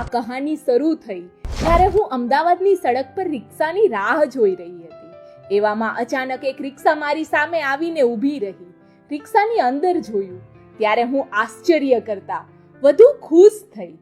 આ કહાની શરૂ થઈ ત્યારે હું અમદાવાદની સડક પર રિક્ષાની રાહ જોઈ રહી હતી। એવામાં અચાનક એક રિક્ષા મારી સામે આવીને ઊભી રહી। રિક્ષાની અંદર જોયું ત્યારે હું આશ્ચર્ય કરતા વધુ ખુશ થઈ।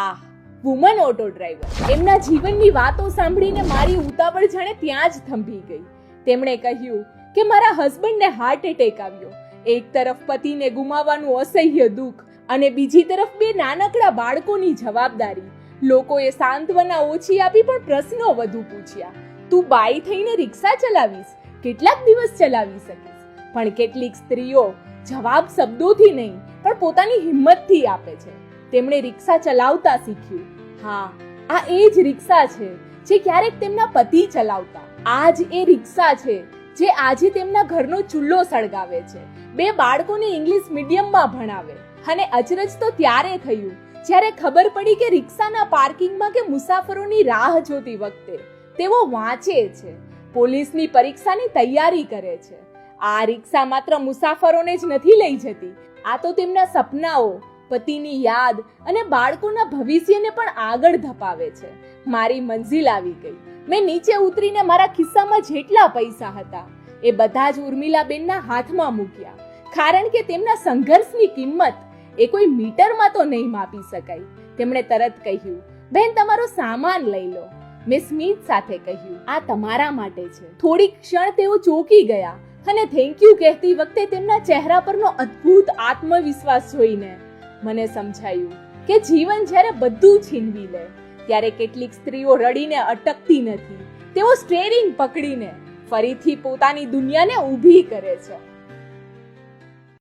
આહ, વુમન ઓટો ડ્રાઈવર! એમના જીવનની વાતો સાંભળીને મારી ઉતાવળ જાણે ત્યાં જ થંભી ગઈ। તેમણે કહ્યું કે મારા હસબન્ડને હાર્ટ એટેક આવ્યો। એક તરફ પતિને ગુમાવવાનું અસહ્ય દુઃખ અને બીજી તરફ બે નાનકડા બાળકોની જવાબદારી। લોકોએ સાંત્વના ઓછી આપી પણ પ્રશ્નો વધુ પૂછ્યા। તું બાઈ થઈને રિક્ષા ચલાવીશ? કેટલાક દિવસ ચલાવી શકીશ? પણ કેટલીક સ્ત્રીઓ જવાબ શબ્દોથી નહીં પણ પોતાની હિંમતથી આપે છે। તેમણે રિક્ષા ચલાવતા શીખ્યું। હા, આ એ જ રિક્ષા છે જે ક્યારેક તેમના પતિ ચલાવતા। આ જ એ રિક્ષા છે જે આજે તેમના ઘરનો ચૂલ્લો સળગાવે છે, બે બાળકોને ઇંગ્લિશ મીડિયમમાં ભણાવે। અને અચરજ તો ત્યારે થયું જ્યારે ખબર પડી કે રિક્ષાના પાર્કિંગમાં કે મુસાફરોની રાહ જોતી વખતે તેઓ વાંચે છે, પોલીસની પરીક્ષાની તૈયારી કરે છે। આ રિક્ષા માત્ર મુસાફરોને જ નથી લઈ જતી, આ તો તેમના સપનાઓ, પતિની યાદ અને બાળકોના ભવિષ્યને પણ આગળ ધપાવે છે। મારી મંઝિલ આવી ગઈ। મેં નીચે ઉતરીને મારા ખિસ્સામાં જેટલા પૈસા હતા એ બધા જ ઉર્મિલાબેનના હાથમાં મૂક્યા, કારણ કે તેમના સંઘર્ષની કિંમત એ કોઈ મીટરમાં તો નહીં માપી શકાય। તેમણે તરત કહ્યું, બેન, તમારો સામાન લઈ લો। મેં સ્મિત સાથે કહ્યું, આ તમારા માટે છે। થોડીક ક્ષણ તેઓ ચોંકી ગયા અને થેન્ક યુ કહેતી વખતે તેમના ચહેરા પરનો અદ્ભુત આત્મવિશ્વાસ જોઈને મને સમજાયું કે જીવન જ્યારે બધું છીનવી લે ત્યારે કેટલીક સ્ત્રીઓ રડીને અટકતી નથી, તેઓ સ્ટીયરિંગ પકડીને ફરીથી પોતાની દુનિયાને ઊભી કરે છે।